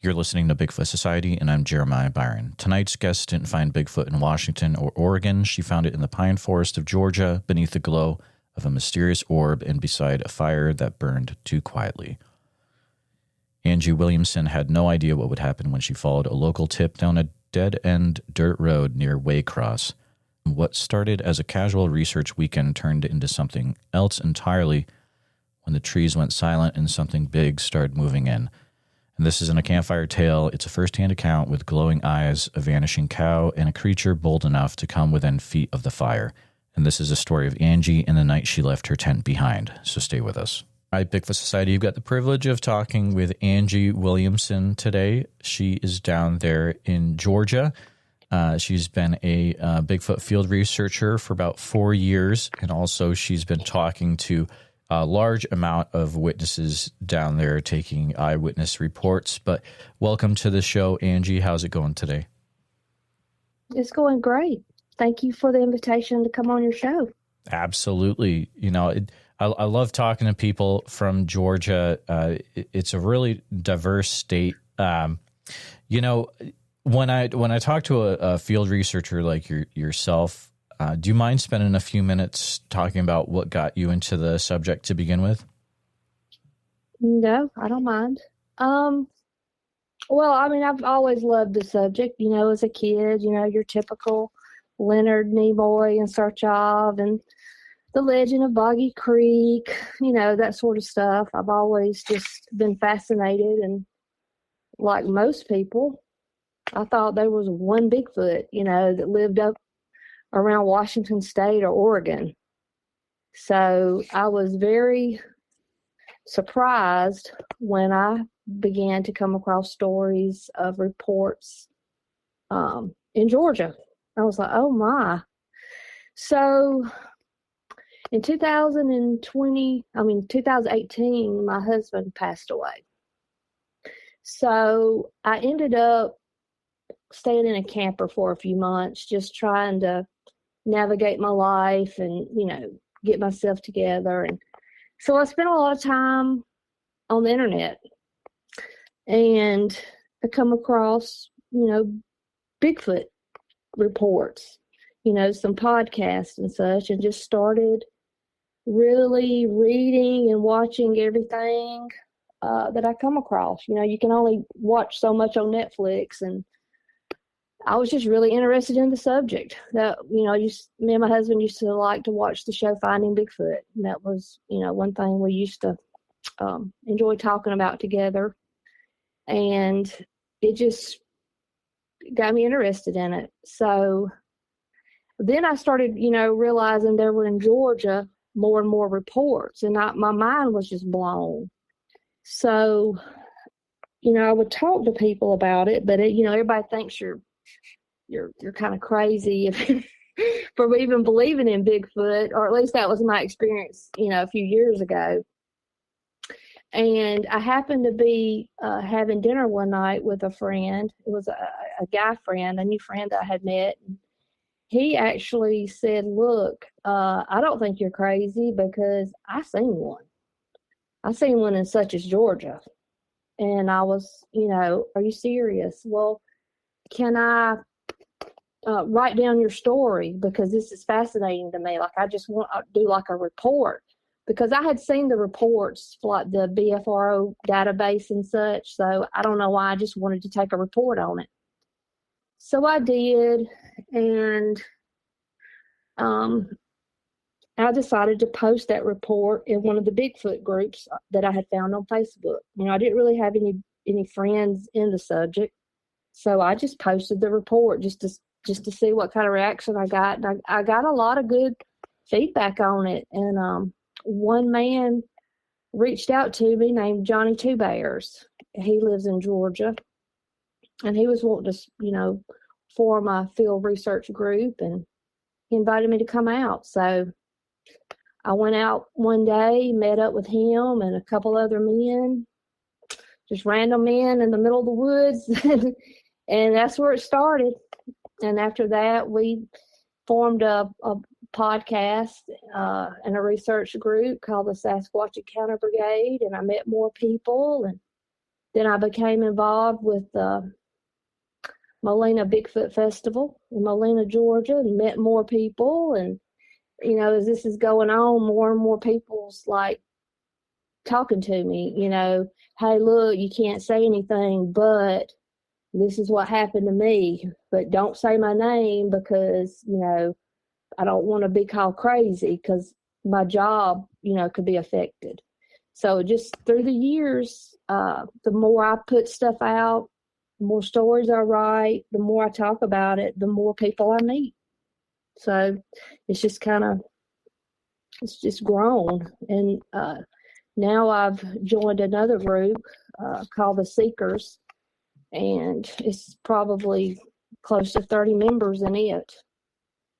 You're listening to Bigfoot Society, and I'm Jeremiah Byron. Tonight's guest didn't find Bigfoot in Washington or Oregon. She found it in the pine forest of Georgia, beneath the glow of a mysterious orb and beside a fire that burned too quietly. Angie Williamson had no idea what would happen when she followed a local tip down a dead-end dirt road near Waycross. What started as a casual research weekend turned into something else entirely when the trees went silent and something big started moving in. And this isn't a campfire tale. It's a first-hand account with glowing eyes, a vanishing cow, and a creature bold enough to come within feet of the fire. And this is a story of Angie and the night she left her tent behind. So stay with us. All right, Bigfoot Society, you've got the privilege of talking with Angie Williamson today. She is down there in Georgia. She's been a Bigfoot field researcher for about 4 years, and also she's been talking to a large amount of witnesses down there taking eyewitness reports. But welcome to the show, Angie. How's it going today? It's going great. Thank you for the invitation to come on your show. Absolutely. You know, I love talking to people from Georgia. It's a really diverse state. You know, when I talk to a field researcher like yourself, do you mind spending a few minutes talking about what got you into the subject to begin with? No, I don't mind. Well, I mean, I've always loved the subject, you know, as a kid, you know, your typical Leonard Nimoy in search of, and the legend of Boggy Creek, you know, that sort of stuff. I've always just been fascinated, and like most people, I thought there was one Bigfoot, you know, that lived up around Washington State or Oregon. So I was very surprised when I began to come across stories of reports in Georgia. I was like, oh my. So in 2018, my husband passed away. So I ended up staying in a camper for a few months, just trying to navigate my life and, you know, get myself together. And so I spent a lot of time on the internet, and I come across, you know, Bigfoot reports, you know, some podcasts and such, and just started really reading and watching everything that I come across. You know, you can only watch so much on Netflix, and I was just really interested in the subject. That, you know, me and my husband used to like to watch the show Finding Bigfoot, and that was, you know, one thing we used to enjoy talking about together. And it just got me interested in it. So then I started, you know, realizing there were in Georgia more and more reports, and my mind was just blown. So, you know, I would talk to people about it, but you know, everybody thinks you're kind of crazy if, for even believing in Bigfoot, or at least that was my experience, you know, a few years ago. And I happened to be having dinner one night with a friend. It was a guy friend, a new friend that I had met. He actually said, look, I don't think you're crazy because I seen one. I seen one in such as Georgia. And I was, you know, are you serious? Well, can I write down your story, because this is fascinating to me. Like, I just want to do like a report, because I had seen the reports for like the BFRO database and such. So I don't know why, I just wanted to take a report on it. So I did, and I decided to post that report in one of the Bigfoot groups that I had found on Facebook. You know, I didn't really have any friends in the subject, so I just posted the report just to see what kind of reaction I got. And I got a lot of good feedback on it. And one man reached out to me named Johnny Two Bears. He lives in Georgia, and he was wanting to, you know, form a field research group, and he invited me to come out. So I went out one day, met up with him and a couple other men, just random men in the middle of the woods. And that's where it started. And after that, we formed a podcast and a research group called the Sasquatch Encounter Brigade. And I met more people. And Then I became involved with the Molina Bigfoot Festival in Molina, Georgia, and met more people. And, you know, as this is going on, more and more people's like talking to me, you know, hey, look, you can't say anything, but this is what happened to me. But don't say my name because, you know, I don't want to be called crazy because my job, you know, could be affected. So just through the years, the more I put stuff out, the more stories I write, the more I talk about it, the more people I meet. So it's just it's just grown. And now I've joined another group called the Seekers, and it's probably close to 30 members in it.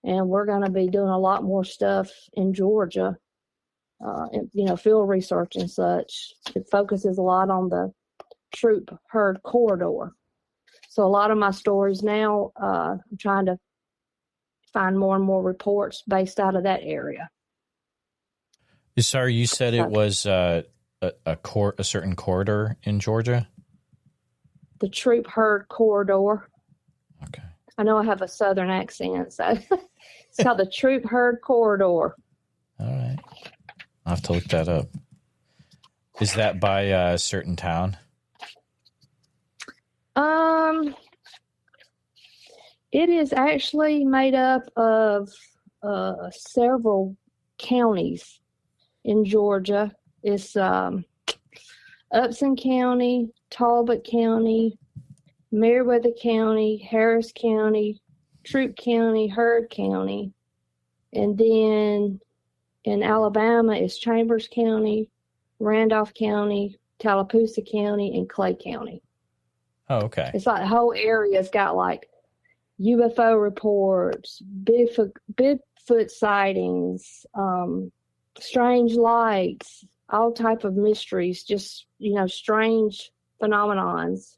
And we're going to be doing a lot more stuff in Georgia, and, you know, field research and such. It focuses a lot on the Troup-Heard Corridor. So a lot of my stories now, I'm trying to find more and more reports based out of that area. Sorry, you said it was a certain corridor in Georgia? The Troup-Heard Corridor. Okay. I know I have a southern accent, so it's called the Troup-Heard Corridor. All right. I'll have to look that up. Is that by a certain town? It is actually made up of several counties in Georgia. It's Upson County, Talbot County, Meriwether County, Harris County, Troup County, Heard County, and then in Alabama is Chambers County, Randolph County, Tallapoosa County, and Clay County. Oh, okay. It's like the whole area's got like UFO reports, Bigfoot sightings, strange lights, all type of mysteries, just, you know, strange phenomenons.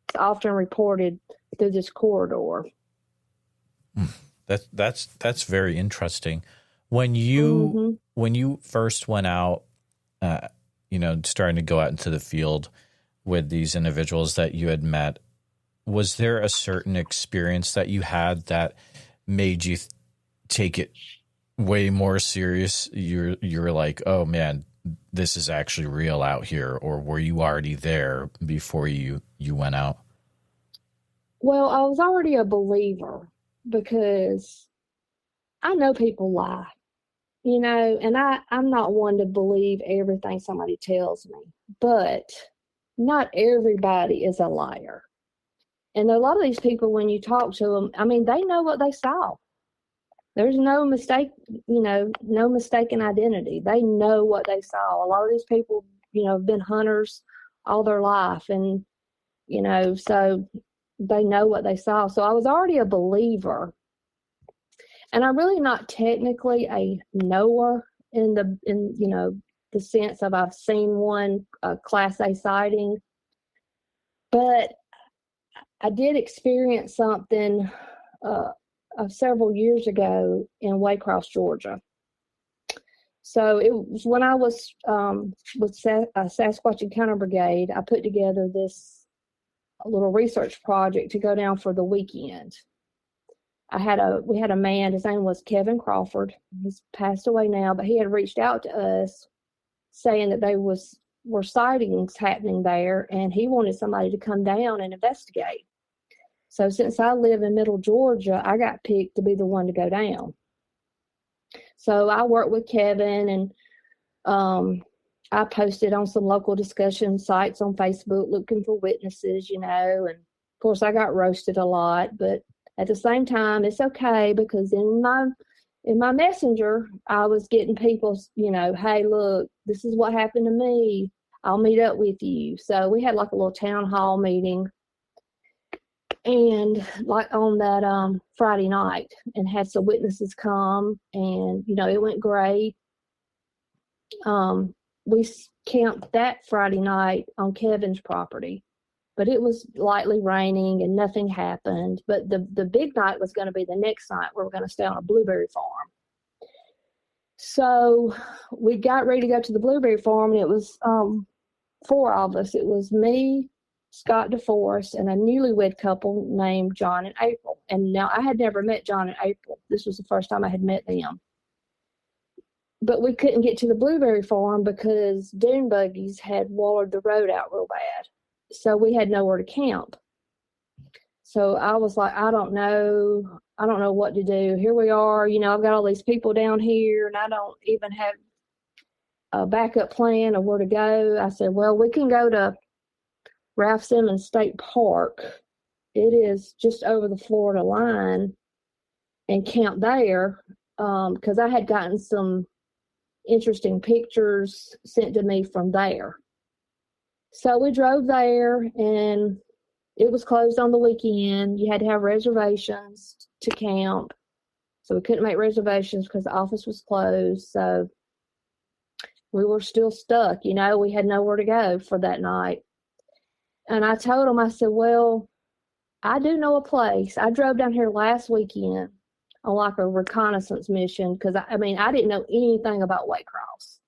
It's often reported through this corridor. That's very interesting. When you first went out, you know, starting to go out into the field with these individuals that you had met, was there a certain experience that you had that made you take it way more serious? You're like, oh man, this is actually real out here, or were you already there before you went out? Well, I was already a believer because I know people lie, you know, and I'm not one to believe everything somebody tells me, but not everybody is a liar. And a lot of these people, when you talk to them, I mean, they know what they saw. There's no mistake, you know, no mistaken identity. They know what they saw. A lot of these people, you know, have been hunters all their life. And, you know, so they know what they saw. So I was already a believer. And I'm really not technically a knower in you know, the sense of I've seen one Class A sighting. But I did experience something several years ago in Waycross, Georgia. So it was when I was with Sasquatch Encounter Brigade. I put together this little research project to go down for the weekend. We had a man, his name was Kevin Crawford. He's passed away now, but he had reached out to us saying that were sightings happening there, and he wanted somebody to come down and investigate. So since I live in Middle Georgia, I got picked to be the one to go down. So I worked with Kevin, and I posted on some local discussion sites on Facebook looking for witnesses, you know, and of course I got roasted a lot, but at the same time, it's okay because in my messenger, I was getting people, you know, hey, look, this is what happened to me. I'll meet up with you. So we had like a little town hall meeting, and like on that Friday night, and had some witnesses come, and, you know, it went great. We camped that Friday night on Kevin's property, but it was lightly raining and nothing happened. But the big night was going to be the next night, where we're going to stay on a blueberry farm. So we got ready to go to the blueberry farm, and it was 4 of us. It was me, Scott DeForest and a newlywed couple named John and April. And now I had never met John and April. This was the first time I had met them. But we couldn't get to the blueberry farm because dune buggies had walled the road out real bad. So we had nowhere to camp. So I was like, I don't know what to do. Here we are, I've got all these people down here and I don't even have a backup plan of where to go. I said, well, we can go to Ralph Simmons State Park. It is just over the Florida line, and camp there because I had gotten some interesting pictures sent to me from there. So we drove there, and it was closed on the weekend. You had to have reservations to camp. So we couldn't make reservations because the office was closed. So we were still stuck. We had nowhere to go for that night. And I told him, I said, well, I do know a place. I drove down here last weekend on like a reconnaissance mission because, I didn't know anything about Waycross.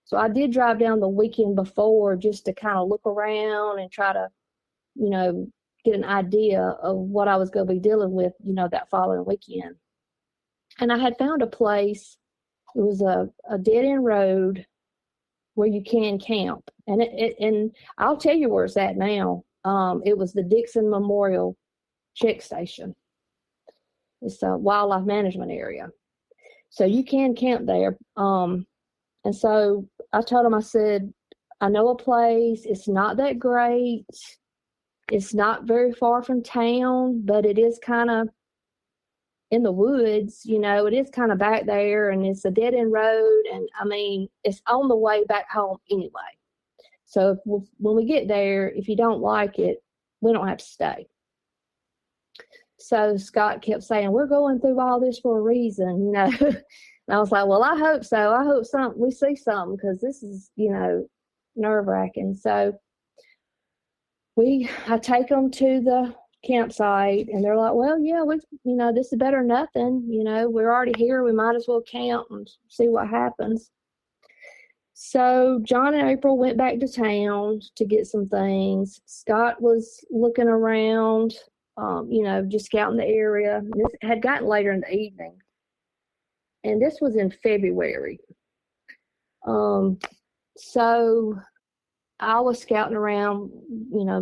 So I did drive down the weekend before just to kind of look around and try to, get an idea of what I was going to be dealing with, that following weekend. And I had found a place. It was a dead-end road where you can camp. And I'll tell you where it's at now. It was the Dixon Memorial Check Station. It's a wildlife management area. So you can camp there. And so I told him, I said, I know a place. It's not that great. It's not very far from town, but it is kind of in the woods, it is kind of back there, and it's a dead-end road, and it's on the way back home anyway. So when we get there, if you don't like it, we don't have to stay. So Scott kept saying, we're going through all this for a reason, And I was like, well, I hope so. I hope we see something because this is, nerve-wracking. So I take them to the campsite, and they're like, well, yeah, this is better than nothing. We're already here. We might as well camp and see what happens. So John and April went back to town to get some things. Scott was looking around, just scouting the area. This had gotten later in the evening, and this was in February. So I was scouting around,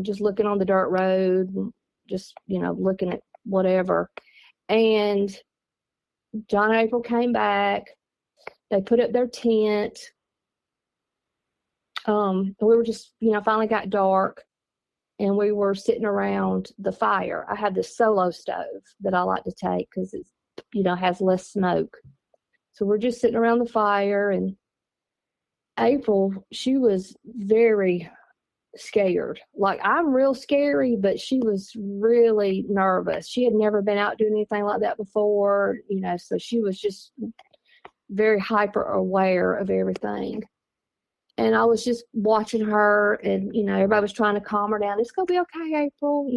just looking on the dirt road, and just, looking at whatever. And John and April came back. They put up their tent. We were just, finally got dark, and we were sitting around the fire. I had this solo stove that I like to take because it's, has less smoke. So we're just sitting around the fire, and April, she was very scared. Like, I'm real scary, but she was really nervous. She had never been out doing anything like that before, so she was just very hyper aware of everything. And I was just watching her, and, everybody was trying to calm her down. It's going to be okay, April,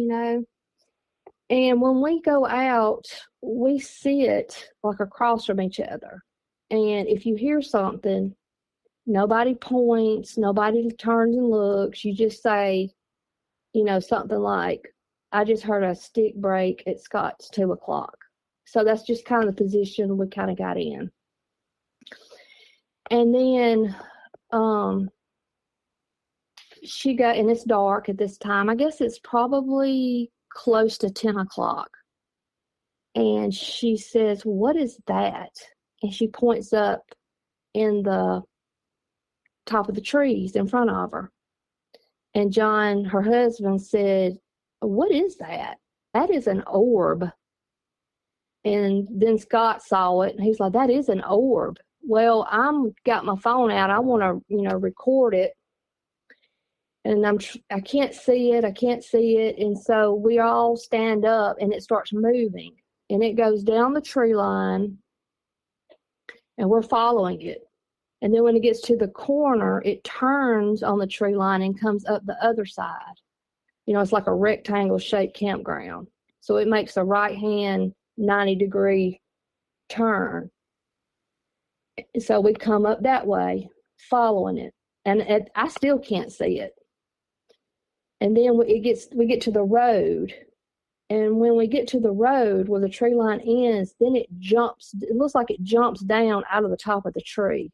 And when we go out, we sit like across from each other. And if you hear something, nobody points, nobody turns and looks. You just say, something like, I just heard a stick break at Scott's 2:00. So that's just kind of the position we kind of got in. And then she got, and it's dark at this time. I guess it's probably close to 10:00. And she says, what is that? And she points up in the top of the trees in front of her. And John, her husband, said, what is that? That is an orb. And then Scott saw it, and he's like, that is an orb. Well, I'm got my phone out. I want to, record it. And I can't see it. I can't see it. And so we all stand up, and it starts moving, and it goes down the tree line, and we're following it. And then when it gets to the corner, it turns on the tree line and comes up the other side. It's like a rectangle shaped campground. So it makes a right hand 90-degree turn. So we come up that way, following it. And I still can't see it. And then we get to the road. And when we get to the road where the tree line ends, then it looks like it jumps down out of the top of the tree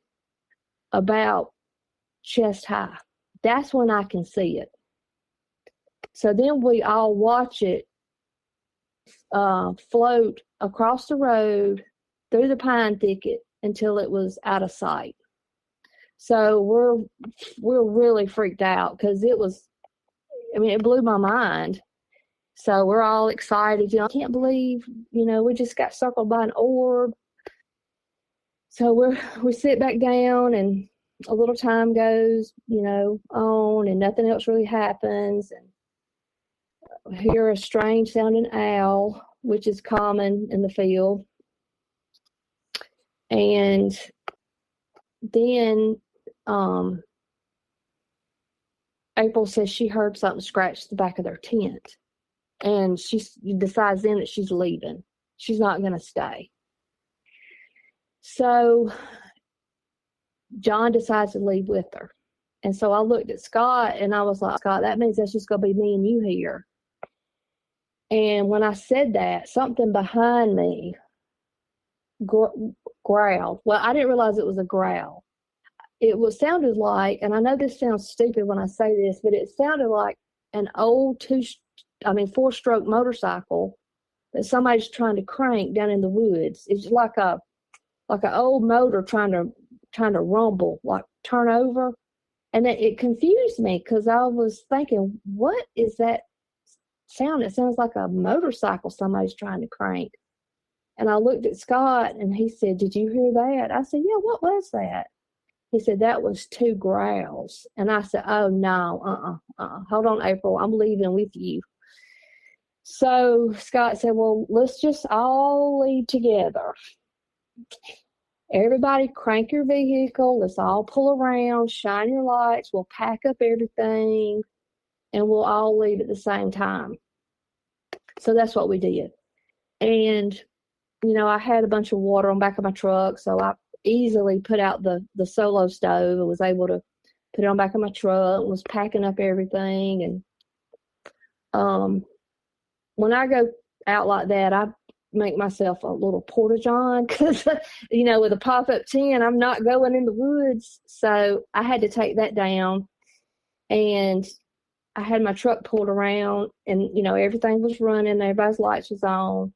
about chest high. That's when I can see it. So then we all watch it float across the road through the pine thicket until it was out of sight. So we're really freaked out because it blew my mind. So we're all excited. I can't believe, we just got circled by an orb. So we sit back down, and a little time goes, on, and nothing else really happens. And I hear a strange sounding owl, which is common in the field. And then April says she heard something scratch the back of their tent. And she decides then that she's leaving. She's not going to stay. So John decides to leave with her. And so I looked at Scott, and I was like, Scott, that means that's just going to be me and you here. And when I said that, something behind me growled. Well, I didn't realize it was a growl. Sounded like, and I know this sounds stupid when I say this, but it sounded like an old 4-stroke motorcycle that somebody's trying to crank down in the woods. It's like an old motor trying to rumble, like turn over. And it confused me because I was thinking, what is that sound? It sounds like a motorcycle somebody's trying to crank. And I looked at Scott, and he said, "Did you hear that?" I said, "Yeah, what was that?" He said, "That was 2 growls." And I said, "Oh, no, hold on, April, I'm leaving with you." So Scott said, "Well, let's just all leave together. Everybody crank your vehicle. Let's all pull around, shine your lights. We'll pack up everything, and we'll all leave at the same time." So that's what we did. And, I had a bunch of water on the back of my truck, so I easily put out the solo stove. I was able to put it on the back of my truck, was packing up everything. And when I go out like that, I make myself a little porta-john because, with a pop-up tent, I'm not going in the woods. So I had to take that down, and I had my truck pulled around, and, everything was running. Everybody's lights was on.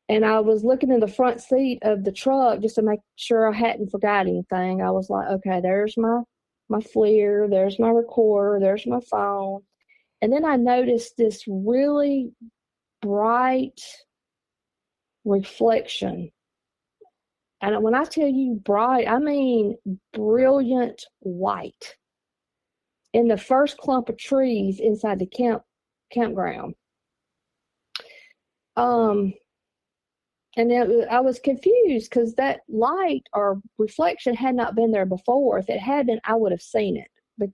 And I was looking in the front seat of the truck just to make sure I hadn't forgot anything. I was like, okay, there's my FLIR, there's my recorder, there's my phone. And then I noticed this really bright reflection. And when I tell you bright, I mean brilliant white in the first clump of trees inside the campground. And I was confused because that light or reflection had not been there before. If it had been, I would have seen it. But,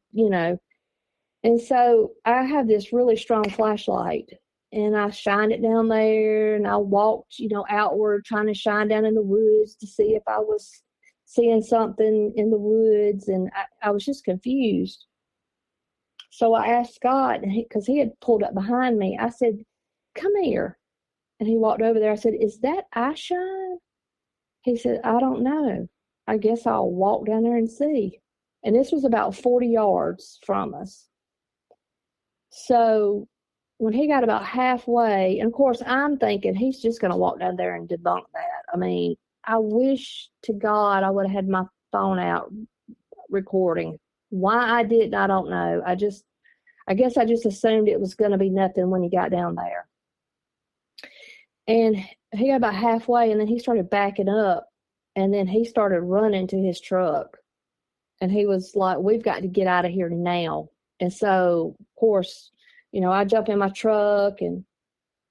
and so I have this really strong flashlight, and I shined it down there, and I walked, outward, trying to shine down in the woods to see if I was seeing something in the woods. And I was just confused. So I asked Scott, because he had pulled up behind me, I said, "Come here." And he walked over there. I said, "Is that eye shine?" He said, "I don't know. I guess I'll walk down there and see." And this was about 40 yards from us. So when he got about halfway, and of course I'm thinking he's just going to walk down there and debunk that. I mean, I wish to God I would have had my phone out recording. Why I didn't, I don't know. I guess I just assumed it was going to be nothing when he got down there. And he got about halfway, and then he started backing up, and then he started running to his truck. And he was like, "We've got to get out of here now." And so, of course, I jump in my truck, and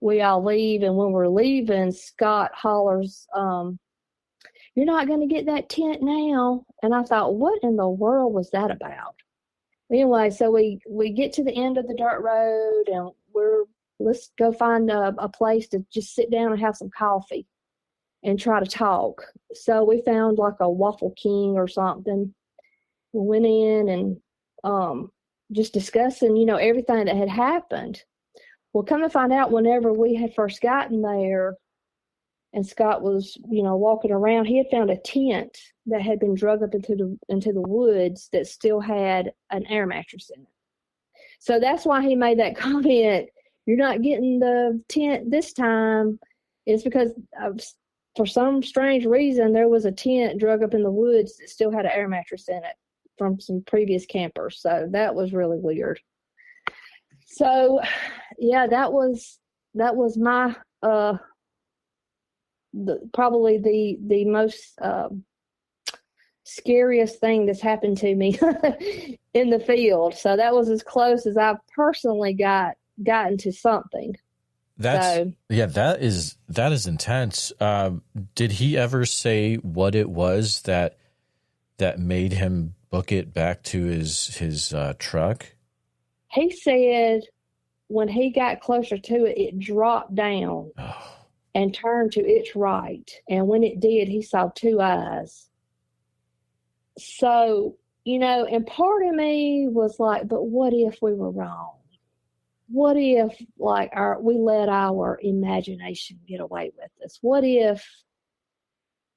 we all leave. And when we're leaving, Scott hollers, "You're not going to get that tent now." And I thought, what in the world was that about? Anyway, so we get to the end of the dirt road, and let's go find a place to just sit down and have some coffee and try to talk. So we found like a Waffle King or something. We went in, and just discussing, everything that had happened. Well, come to find out, whenever we had first gotten there and Scott was, walking around, he had found a tent that had been drug up into the woods that still had an air mattress in it. So that's why he made that comment, "You're not getting the tent this time." It's because for some strange reason, there was a tent drug up in the woods that still had an air mattress in it from some previous campers. So that was really weird. So, yeah, that was my probably the most scariest thing that's happened to me in the field. So that was as close as I personally gotten to something. That is intense. Did he ever say what it was that made him book it back to his truck? He said when he got closer to it, it dropped down and turned to its right. And when it did, he saw two eyes. So, and part of me was like, but what if we were wrong? What if, we let our imagination get away with us? What if,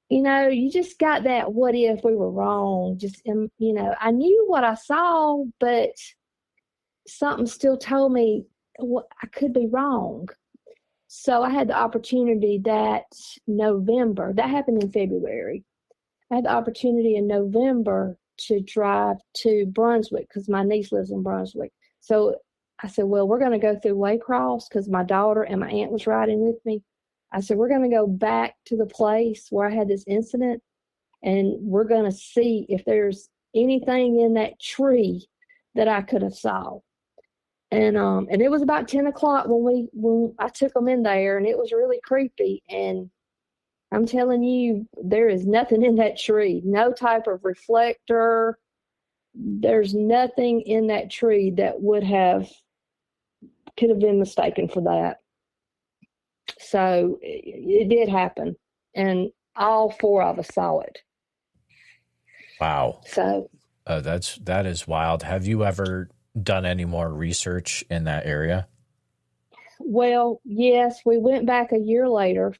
you just got that, what if we were wrong? Just, I knew what I saw, but something still told me I could be wrong. So I had the opportunity that November, that happened in February. I had the opportunity in November to drive to Brunswick because my niece lives in Brunswick. So I said, well, we're going to go through Waycross because my daughter and my aunt was riding with me. I said, we're going to go back to the place where I had this incident, and we're going to see if there's anything in that tree that I could have saw. And it was about 10 o'clock when I took them in there, and it was really creepy. And I'm telling you, there is nothing in that tree, no type of reflector. There's nothing in that tree that could have been mistaken for that. So it did happen, and all four of us saw it. Wow. So that is wild. Have you ever done any more research in that area? Well, yes, we went back a year later,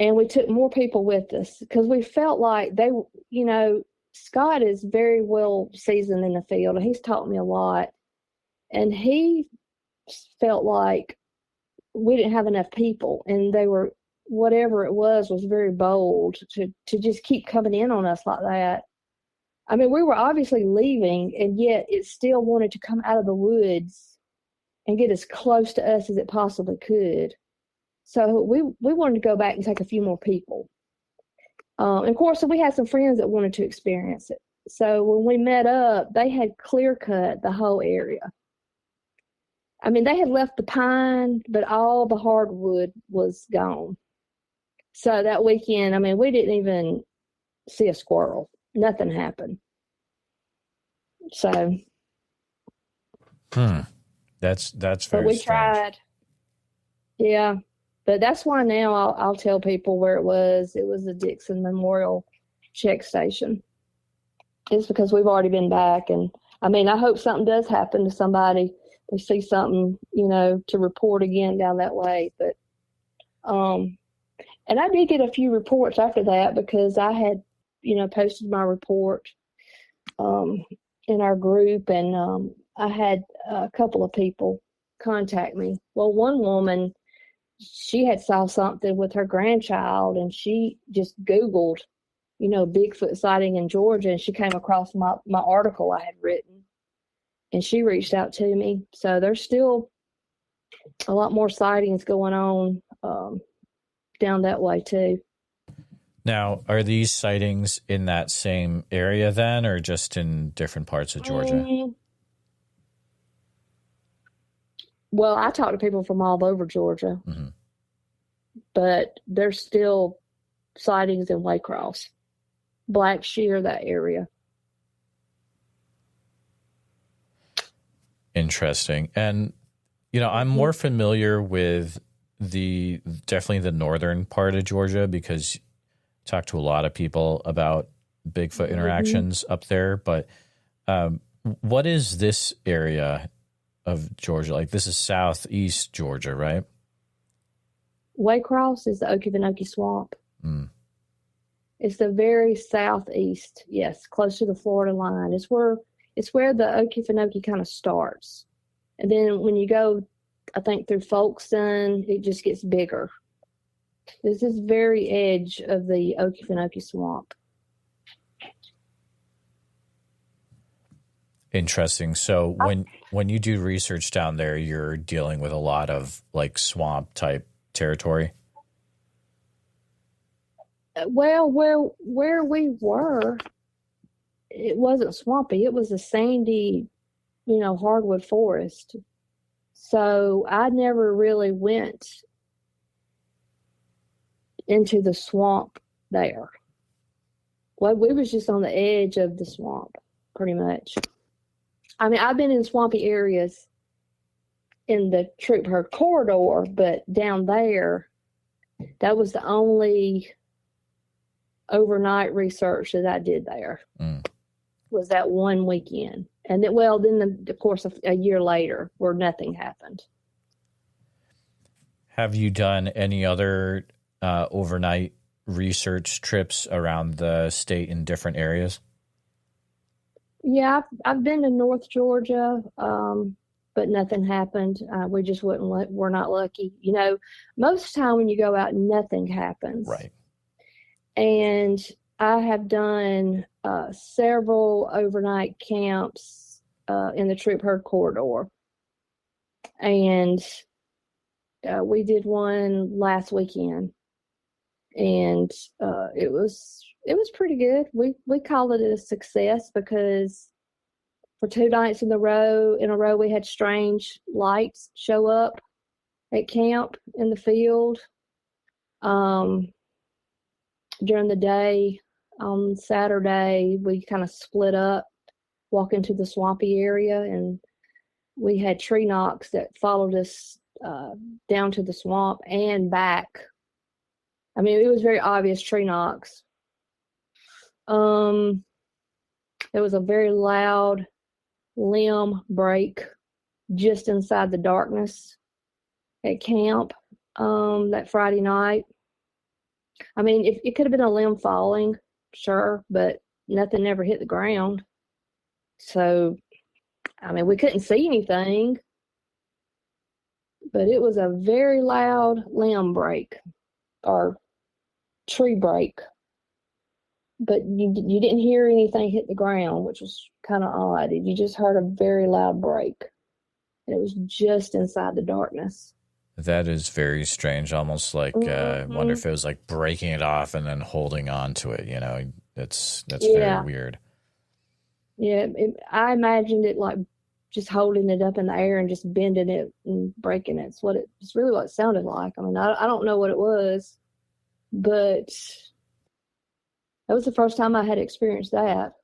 and we took more people with us because we felt like they, Scott is very well seasoned in the field, and he's taught me a lot. And he felt like we didn't have enough people, and they were, whatever it was very bold to just keep coming in on us like that. I mean, we were obviously leaving, and yet it still wanted to come out of the woods and get as close to us as it possibly could. So we wanted to go back and take a few more people. And of course, we had some friends that wanted to experience it. So when we met up, they had clear cut the whole area. I mean, they had left the pine, but all the hardwood was gone. So that weekend, I mean, we didn't even see a squirrel. Nothing happened. So. That's very But we strange. tried. Yeah. But that's why now I'll tell people where it was. It was the Dixon Memorial Check Station. It's because we've already been back. And I mean, I hope something does happen to somebody. They see something, to report again down that way. But, and I did get a few reports after that because I had, posted my report, in our group, and, I had a couple of people contact me. Well, one woman, she had saw something with her grandchild, and she just Googled, Bigfoot sighting in Georgia, and she came across my article I had written, and she reached out to me. So there's still a lot more sightings going on down that way too. Now, are these sightings in that same area then, or just in different parts of Georgia? Well, I talk to people from all over Georgia, but there's still sightings in Waycross, Black Shear, that area. Interesting. And, I'm more familiar with definitely the northern part of Georgia because I talk to a lot of people about Bigfoot interactions up there. But What is this area of Georgia? Like, this is southeast Georgia, right? Waycross is the Okefenokee Swamp. Mm. It's the very southeast, yes, close to the Florida line. It's where the Okefenokee kind of starts. And then when you go, I think, through Folkston, it just gets bigger. This is very edge of the Okefenokee Swamp. Interesting. So when you do research down there, you're dealing with a lot of like swamp type territory. Well, where we were, it wasn't swampy. It was a sandy, hardwood forest. So I never really went into the swamp there. Well, we was just on the edge of the swamp, pretty much. I mean, I've been in swampy areas in the Troup-Heard Corridor, but down there, that was the only overnight research that I did there. Was that one weekend. And then, of course, a year later, where nothing happened. Have you done any other overnight research trips around the state in different areas? Yeah, I've been to North Georgia, but nothing happened. We just we're not lucky. Most of the time when you go out, nothing happens. Right. And I have done several overnight camps in the Troup-Heard Corridor. And we did one last weekend. And it was pretty good. We called it a success because for 2 nights in a row we had strange lights show up at camp in the field. During the day, on Saturday, we kind of split up, walk into the swampy area, and we had tree knocks that followed us down to the swamp and back. I mean, it was very obvious tree knocks. There was a very loud limb break just inside the darkness at camp that Friday night. I mean, it could have been a limb falling, sure, but nothing ever hit the ground. So, I mean, we couldn't see anything, but it was a very loud limb break or tree break. But you didn't hear anything hit the ground, which was kind of odd. You just heard a very loud break. And it was just inside the darkness. That is very strange. Almost like I wonder if it was like breaking it off and then holding on to it. That's very weird. Yeah, I imagined it like just holding it up in the air and just bending it and breaking it. It's really what it sounded like. I mean, I don't know what it was, but that was the first time I had experienced that.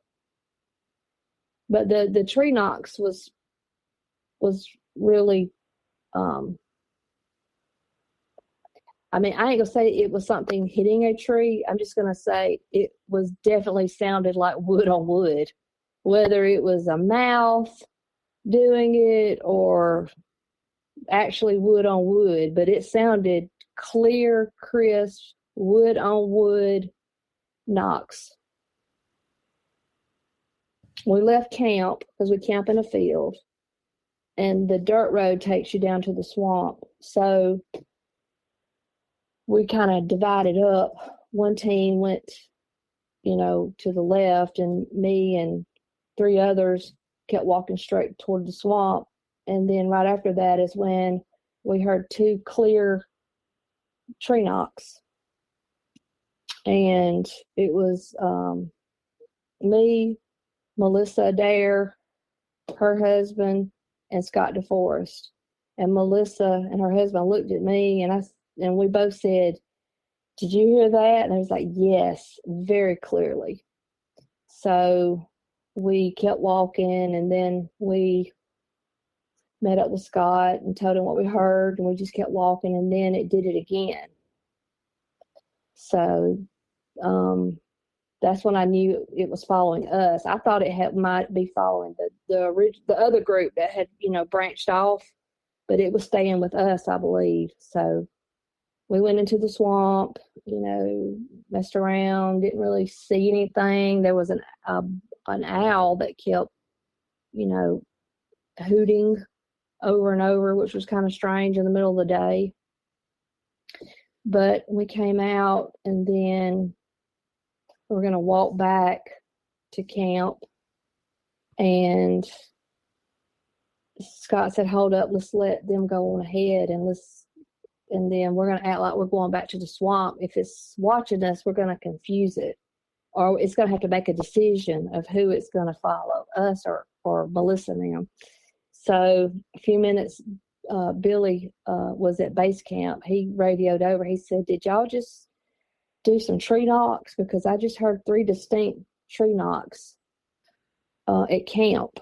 But the tree knocks was really, I mean, I ain't gonna say it was something hitting a tree. I'm just gonna say it was definitely sounded like wood on wood, whether it was a mouth doing it or actually wood on wood, but it sounded clear, crisp, wood on wood knocks. We left camp because we camp in a field, and the dirt road takes you down to the swamp. So we kind of divided up. One team went, to the left, and me and 3 others kept walking straight toward the swamp. And then right after that is when we heard 2 clear tree knocks. And it was me, Melissa Adair, her husband, and Scott DeForest. And Melissa and her husband looked at me, and we both said, "Did you hear that?" And I was like, "Yes," very clearly. So we kept walking, and then we met up with Scott and told him what we heard, and we just kept walking, and then it did it again. So that's when I knew it was following us. I thought it might be following the other group that had, branched off, but it was staying with us, I believe. So we went into the swamp, messed around, didn't really see anything. There was an owl that kept, hooting over and over, which was kind of strange in the middle of the day. But we came out, and then we're going to walk back to camp. And Scott said, hold up, let's let them go on ahead, and then we're going to act like we're going back to the swamp. If it's watching us, we're going to confuse it, or it's going to have to make a decision of who it's going to follow, us or Melissa and them. So a few minutes, Billy was at base camp. He radioed over. He said, did y'all just do some tree knocks? Because I just heard 3 distinct tree knocks at camp.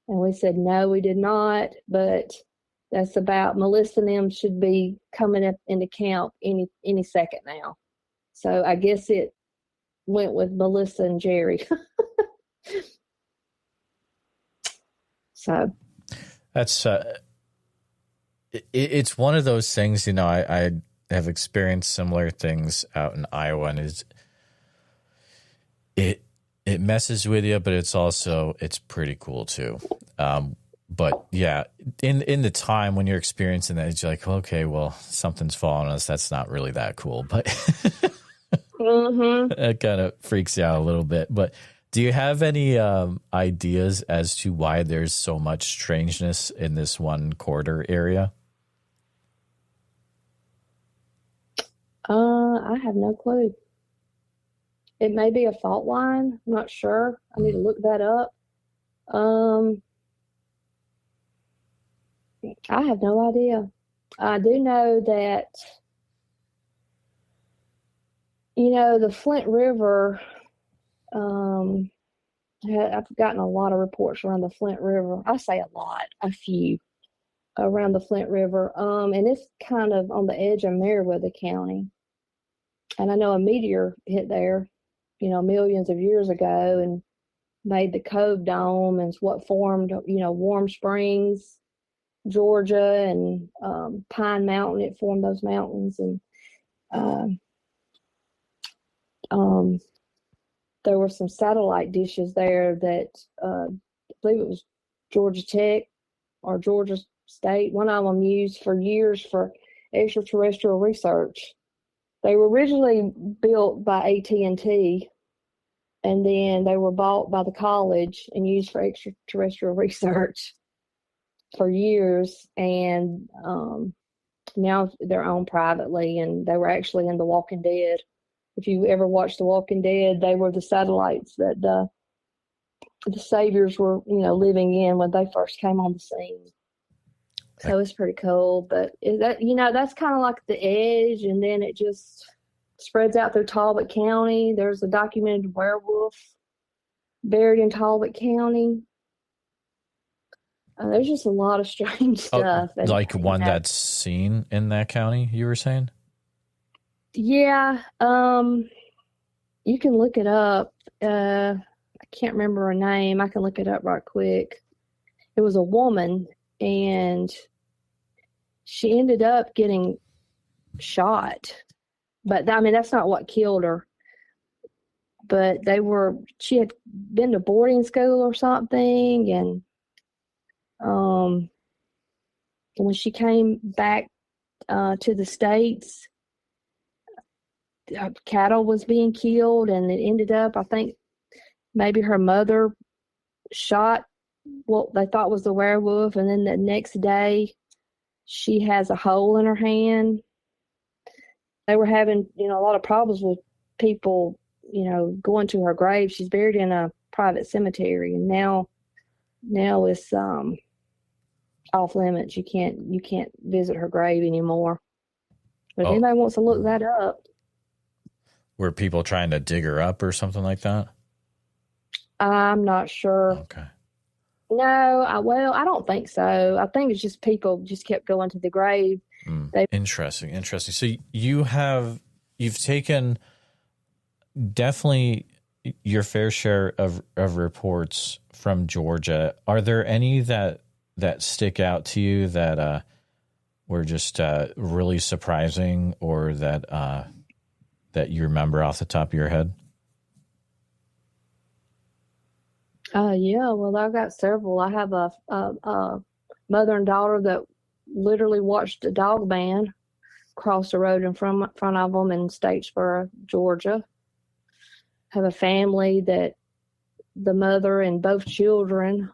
And we said, no, we did not. But that's about Melissa and them should be coming up into camp any second now. So I guess it went with Melissa and Jerry. So that's it's one of those things, I have experienced similar things out in Iowa, and it messes with you, but it's pretty cool too. But yeah, in the time when you're experiencing that, it's like, okay, well, something's falling on us. That's not really that cool, but It kind of freaks you out a little bit. But do you have any ideas as to why there's so much strangeness in this one corridor area? I have no clue. It may be a fault line. I'm not sure. I need to look that up. I have no idea. I do know that, the Flint River, I've gotten a lot of reports around the Flint River. I say a lot, a few around the Flint River. And it's kind of on the edge of Meriwether County. And I know a meteor hit there, millions of years ago and made the Cove Dome, and it's what formed, Warm Springs, Georgia, and Pine Mountain. It formed those mountains. And there were some satellite dishes there that I believe it was Georgia Tech or Georgia State. One of them used for years for extraterrestrial research. They were originally built by AT&T, and then they were bought by the college and used for extraterrestrial research for years. And now they're owned privately, and they were actually in The Walking Dead. If you ever watched The Walking Dead, they were the satellites that the saviors were, living in when they first came on the scene. So it's pretty cool. But that's kind of like the edge, and then it just spreads out through Talbot County. There's a documented werewolf buried in Talbot County. There's just a lot of strange stuff. Like one that's seen in that county, you were saying? Yeah. You can look it up. I can't remember her name. I can look it up right quick. It was a woman, and she ended up getting shot. But that's not what killed her. But she had been to boarding school or something, and when she came back to the States, cattle was being killed, and it ended up, I think, maybe her mother shot what they thought was the werewolf, and then the next day she has a hole in her hand. They were having, a lot of problems with people, going to her grave. She's buried in a private cemetery, and now it's off limits. You can't visit her grave anymore. But if anybody wants to look that up. Were people trying to dig her up or something like that? I'm not sure. Okay. No, I don't think so. I think it's just people just kept going to the grave. Interesting. So you've taken definitely your fair share of reports from Georgia. Are there any that stick out to you that were just really surprising, or that you remember off the top of your head? Yeah, well, I've got several. I have a mother and daughter that literally watched a dog man cross the road in front of them in Statesboro, Georgia. Have a family that the mother and both children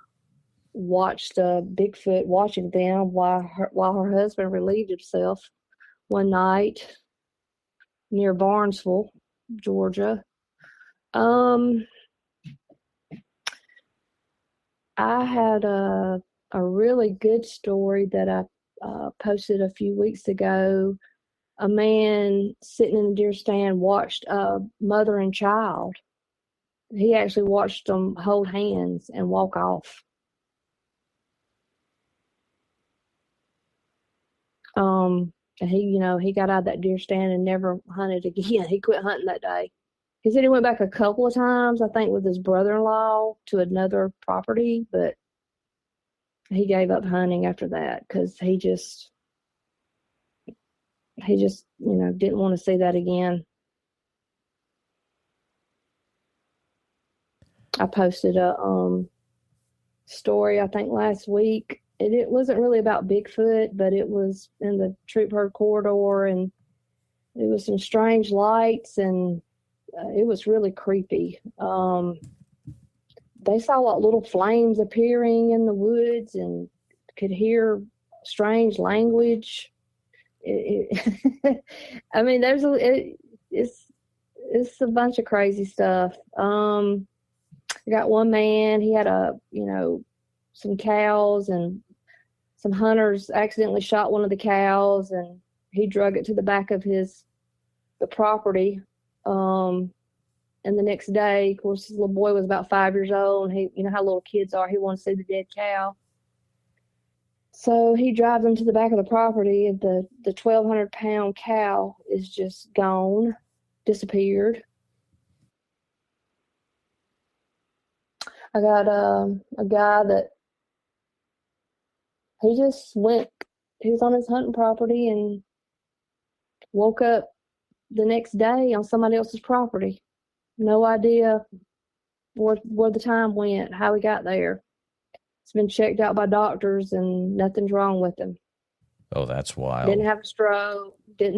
watched Bigfoot watching them while her husband relieved himself one night near Barnesville, Georgia. I had a really good story that I posted a few weeks ago. A man sitting in a deer stand watched a mother and child. He actually watched them hold hands and walk off. And he got out of that deer stand and never hunted again. He quit hunting that day. He said he went back a couple of times, I think, with his brother-in-law to another property, but he gave up hunting after that because he just didn't want to see that again. I posted a story, I think, last week. It wasn't really about Bigfoot, but it was in the Troup-Heard Corridor, and it was some strange lights, and it was really creepy. They saw like little flames appearing in the woods and could hear strange language. I mean, it's a bunch of crazy stuff. I got one man, he had some cows, and some hunters accidentally shot one of the cows, and he drug it to the back of the property. And the next day, of course, his little boy was about 5 years old, and he, you know how little kids are, he wanted to see the dead cow. So he drives them to the back of the property, and the 1,200-pound cow is just gone, disappeared. I got a guy that he just went, he was on his hunting property and woke up the next day on somebody else's property. No idea where the time went, how he got there. It's been checked out by doctors and nothing's wrong with him. Oh, that's wild. Didn't have a stroke, they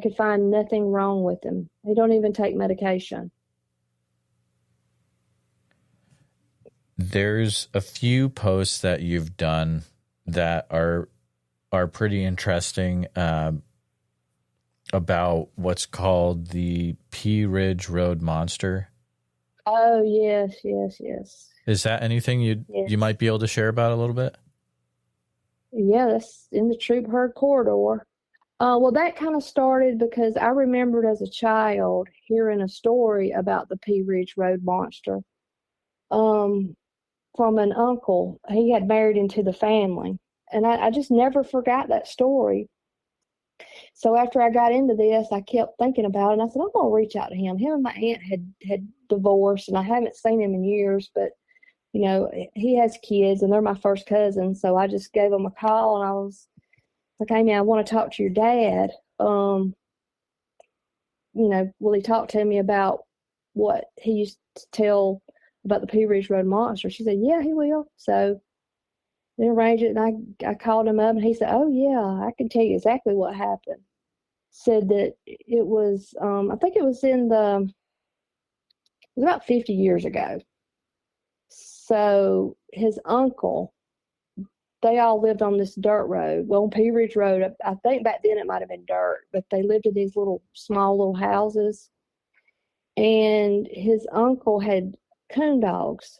could find nothing wrong with him. He don't even take medication. There's a few posts that you've done that are pretty interesting about what's called the Pea Ridge Road Monster. Oh, yes. Is that anything you might be able to share about a little bit? Yeah, that's in the Troup-Heard Corridor. Well, that kind of started because I remembered as a child hearing a story about the Pea Ridge Road Monster from an uncle. He had married into the family, and I just never forgot that story. So after I got into this, I kept thinking about it, and I said, I'm going to reach out to him. Him and my aunt had divorced, and I haven't seen him in years, but, he has kids, and they're my first cousins, so I just gave him a call, and I was like, hey, man, I want to talk to your dad. Will he talk to me about what he used to tell about the Pea Ridge Road Monster? She said, yeah, he will. So they arranged it, and I called him up, and he said, oh, yeah, I can tell you exactly what happened. Said that it was, I think it was about 50 years ago. So his uncle, they all lived on this dirt road. Well, on Pea Ridge Road, I think back then it might have been dirt, but they lived in these small little houses. And his uncle had coon dogs.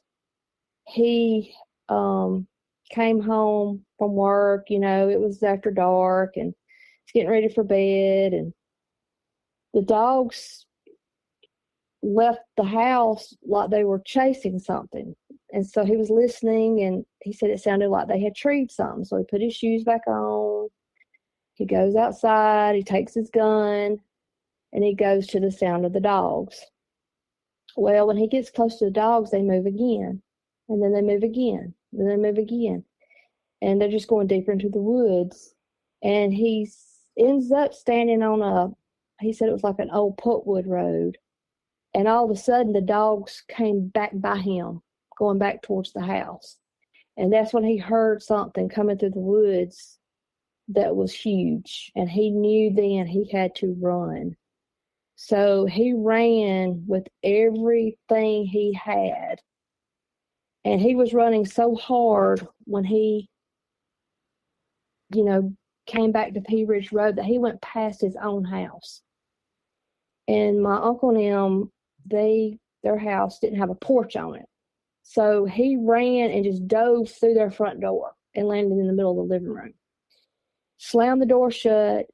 He came home from work, it was after dark, and he's getting ready for bed, and the dogs left the house like they were chasing something. And so he was listening, and he said it sounded like they had treed something. So he put his shoes back on. He goes outside. He takes his gun, and he goes to the sound of the dogs. Well, when he gets close to the dogs, they move again, and then they move again, and then they move again, and they're just going deeper into the woods. And he ends up standing on he said it was like an old pulpwood road, and all of a sudden the dogs came back by him, going back towards the house. And that's when he heard something coming through the woods that was huge, and he knew then he had to run. So he ran with everything he had, and he was running so hard when he, came back to Pea Ridge Road that he went past his own house. And my uncle and them, their house didn't have a porch on it. So he ran and just dove through their front door and landed in the middle of the living room. Slammed the door shut,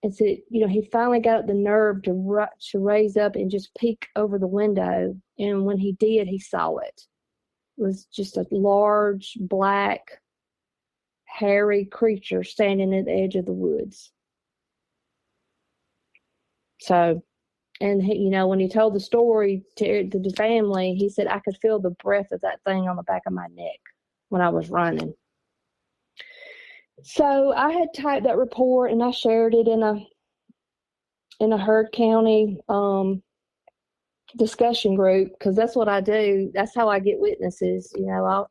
and said, he finally got up the nerve to raise up and just peek over the window. And when he did, he saw it. It was just a large, black, hairy creature standing at the edge of the woods. So, and he, when he told the story to the family, he said, I could feel the breath of that thing on the back of my neck when I was running. So I had typed that report and I shared it in a Heard County discussion group, because that's what I do. That's how I get witnesses. I'll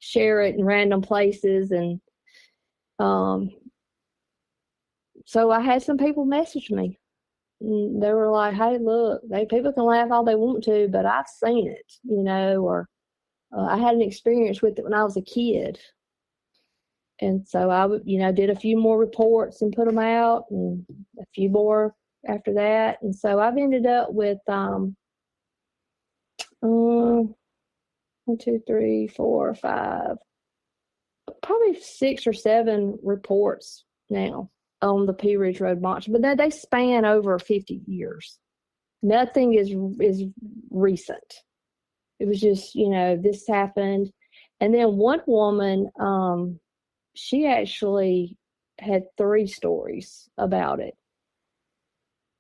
share it in random places, and so I had some people message me. And they were like, "Hey, look, people can laugh all they want to, but I've seen it, or I had an experience with it when I was a kid." And so I would, did a few more reports and put them out, and a few more after that. And so I've ended up with 1, 2, 3, 4, 5, probably 6 or 7 reports now on the Pea Ridge Road Monster. But they span over 50 years. Nothing is recent. It was just, this happened. And then one woman, she actually had 3 stories about it.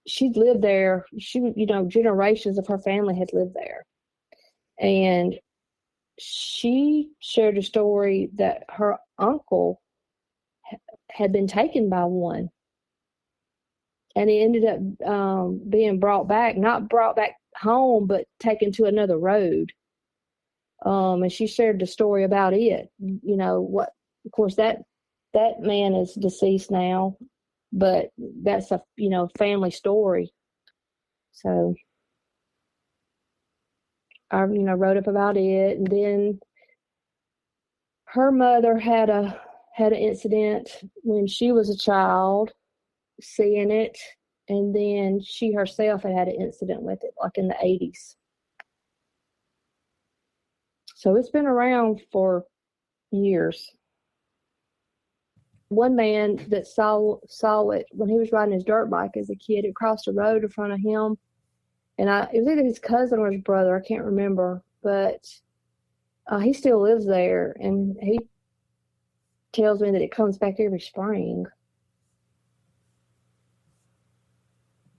She'd lived there. Generations of her family had lived there. And she shared a story that her uncle had been taken by one. And he ended up being not brought back home, but taken to another road. And she shared the story about it. Of course, that man is deceased now, but that's a family story. So I wrote up about it, and then her mother had an incident when she was a child, seeing it, and then she herself had an incident with it, like in the 80s. So it's been around for years. One man that saw it when he was riding his dirt bike as a kid, it crossed the road in front of him. And it was either his cousin or his brother, I can't remember, but he still lives there, and he tells me that it comes back every spring.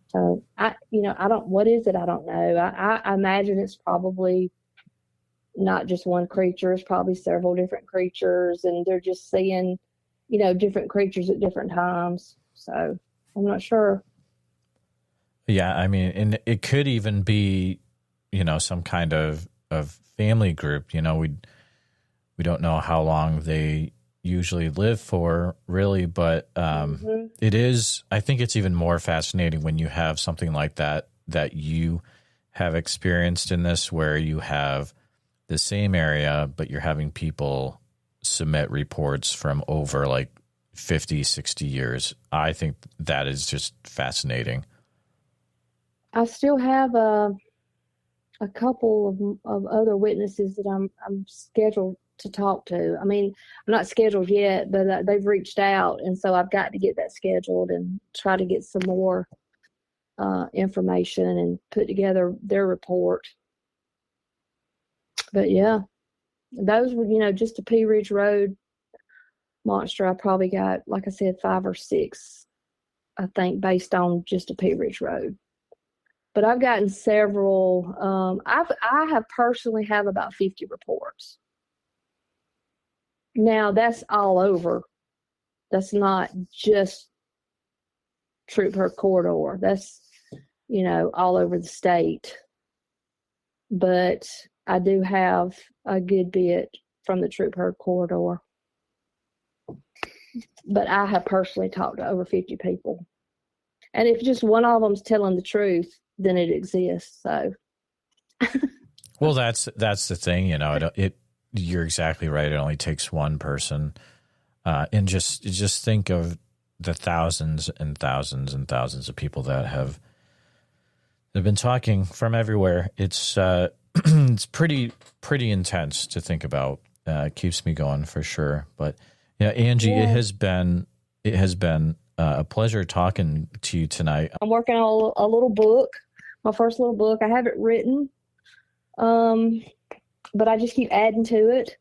So what is it? I don't know. I imagine it's probably not just one creature. It's probably several different creatures, and they're just seeing, different creatures at different times. So I'm not sure. Yeah, I mean, and it could even be, some kind of family group. We don't know how long they usually live for, really, but it is. I think it's even more fascinating when you have something like that you have experienced in this, where you have the same area, but you're having people submit reports from over like 50, 60 years. I think that is just fascinating. I still have a couple of other witnesses that I'm scheduled to talk to. I mean, I'm not scheduled yet, but they've reached out, and so I've got to get that scheduled and try to get some more information and put together their report. But yeah, those were, just a Pea Ridge Road Monster. I probably got, like I said, 5 or 6, I think, based on just a Pea Ridge Road. but I've gotten several. I have personally have about 50 reports. Now that's all over. That's not just Troup-Heard Corridor. That's, all over the state. But I do have a good bit from the Troup-Heard Corridor. But I have personally talked to over 50 people. And if just one of them's telling the truth, then it exists. So, well, that's the thing, you're exactly right. It only takes one person, and just think of the thousands and thousands and thousands of people that have been talking from everywhere. It's it's pretty intense to think about. It keeps me going for sure. But Angie, it has been a pleasure talking to you tonight. I'm working on a little book, my first little book. I have it written, but I just keep adding to it.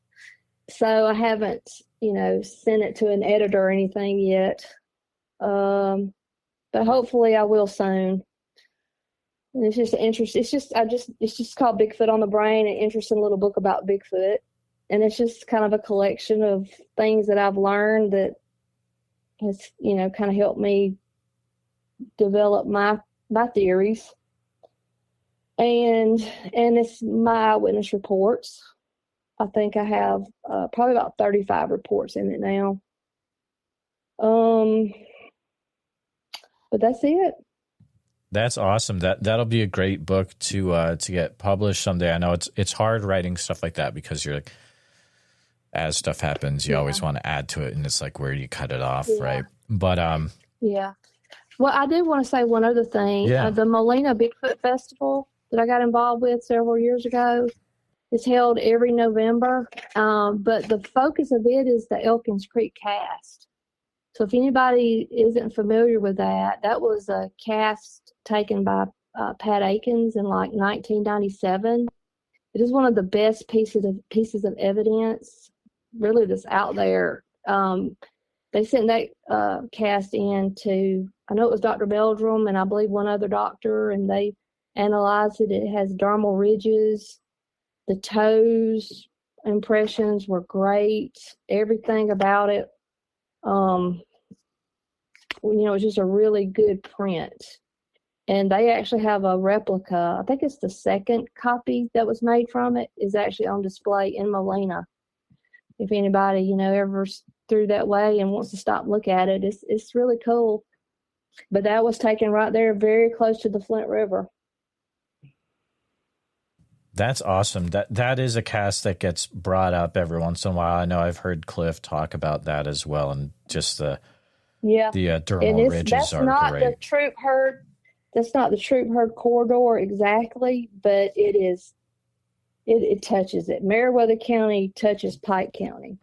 So I haven't, sent it to an editor or anything yet. But hopefully I will soon. And it's just it's just called Bigfoot on the Brain, an interesting little book about Bigfoot. And it's just kind of a collection of things that I've learned that has, kind of helped me develop my theories. And it's my eyewitness reports. I think I have probably about 35 reports in it now. But that's it. That's awesome. That'll be a great book to get published someday. I know it's hard writing stuff like that because you're like, as stuff happens, you always want to add to it, and it's like, where do you cut it off, right? But yeah. Well, I do want to say one other thing. Yeah. The Molina Bigfoot Festival that I got involved with several years ago is held every November, but the focus of it is the Elkins Creek cast. So if anybody isn't familiar with that, that was a cast taken by Pat Akins in like 1997. It is one of the best pieces of evidence, really, that's out there. They sent that cast in to, I know it was Dr. Meldrum and I believe one other doctor, and they analyzed it. It has dermal ridges. The toes impressions were great. Everything about it. It's just a really good print. And they actually have a replica. I think it's the second copy that was made from it is actually on display in Molina. If anybody, ever's through that way and wants to stop and look at it, it's really cool. But that was taken right there, very close to the Flint River. That's awesome. That is a cast that gets brought up every once in a while. I know I've heard Cliff talk about that as well, and just the dermal ridges are great. That's not the Troup-Heard Corridor exactly, but it is. It touches it. Meriwether County touches Pike County,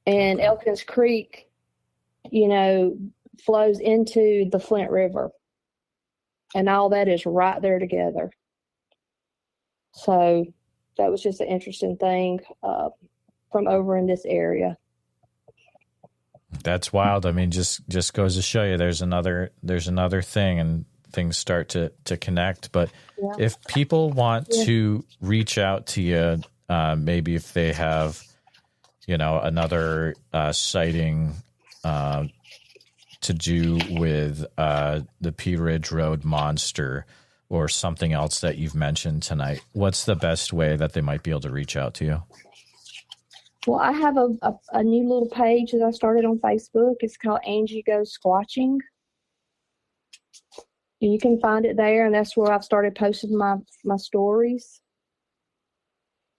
and Elkins Creek, flows into the Flint River, and all that is right there together. So that was just an interesting thing from over in this area. That's wild. I mean, just goes to show you there's another thing, and things start to connect. But if people want to reach out to you, maybe if they have, another sighting to do with the Pea Ridge Road Monster or something else that you've mentioned tonight, what's the best way that they might be able to reach out to you? Well, I have a new little page that I started on Facebook. It's called Angie Goes Squatchin. You can find it there, and that's where I've started posting my stories.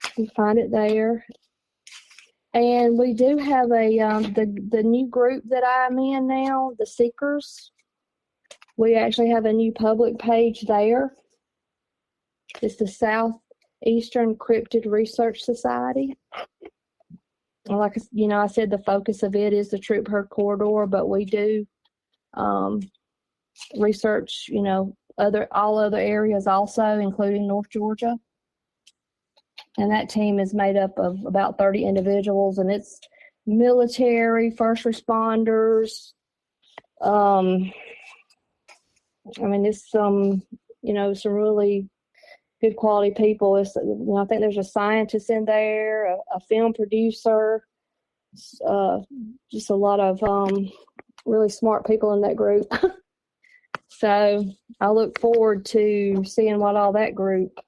You can find it there. And we do have the new group that I'm in now, the Seekers. We actually have a new public page there. It's the Southeastern Cryptid Research Society. Like I said, the focus of it is the Troup-Heard Corridor, but we do research, all other areas also, including North Georgia. And that team is made up of about 30 individuals, and it's military, first responders. It's some really good quality people. I think there's a scientist in there, a film producer, just a lot of really smart people in that group. So I look forward to seeing what all that group,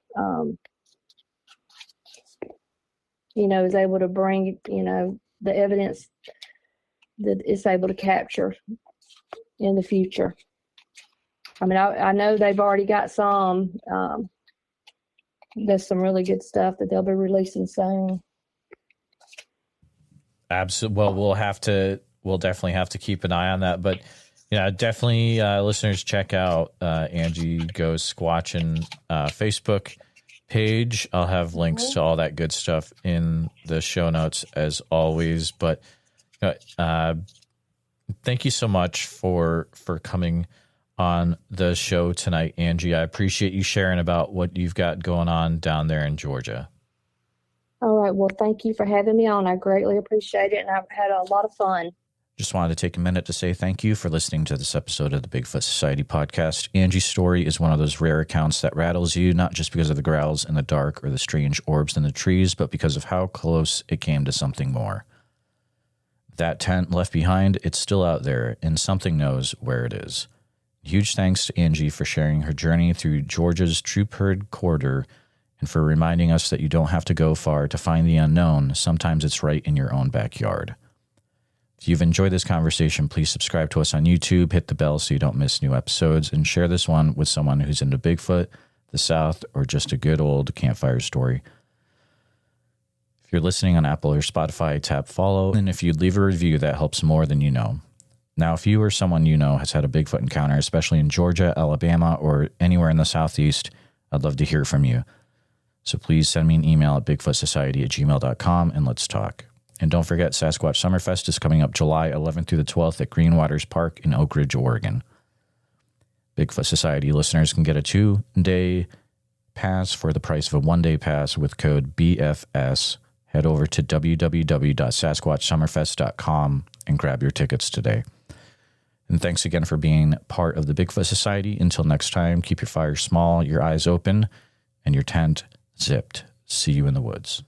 is able to bring, the evidence that it's able to capture in the future. I mean, I know they've already got some. There's some really good stuff that they'll be releasing soon. Absolutely. Well, we'll definitely have to keep an eye on that. But definitely, listeners, check out Angie Goes Squatchin Facebook page. I'll have links to all that good stuff in the show notes as always. But thank you so much for coming on the show tonight, Angie. I appreciate you sharing about what you've got going on down there in Georgia. All right. Well, thank you for having me on. I greatly appreciate it, and I've had a lot of fun. Just wanted to take a minute to say thank you for listening to this episode of the Bigfoot Society podcast. Angie's story is one of those rare accounts that rattles you, not just because of the growls in the dark or the strange orbs in the trees, but because of how close it came to something more. That tent left behind, it's still out there, and something knows where it is. Huge thanks to Angie for sharing her journey through Georgia's Troup-Heard Corridor and for reminding us that you don't have to go far to find the unknown. Sometimes it's right in your own backyard. If you've enjoyed this conversation, please subscribe to us on YouTube, hit the bell so you don't miss new episodes, and share this one with someone who's into Bigfoot, the South, or just a good old campfire story. If you're listening on Apple or Spotify, tap follow, and if you'd leave a review, that helps more than you know. Now, if you or someone you know has had a Bigfoot encounter, especially in Georgia, Alabama, or anywhere in the Southeast, I'd love to hear from you. So please send me an email at bigfootsociety@gmail.com and let's talk. And don't forget, Sasquatch Summerfest is coming up July 11th through the 12th at Greenwaters Park in Oak Ridge, Oregon. Bigfoot Society listeners can get a 2-day pass for the price of a 1-day pass with code BFS. Head over to www.sasquatchsummerfest.com and grab your tickets today. And thanks again for being part of the Bigfoot Society. Until next time, keep your fire small, your eyes open, and your tent zipped. See you in the woods.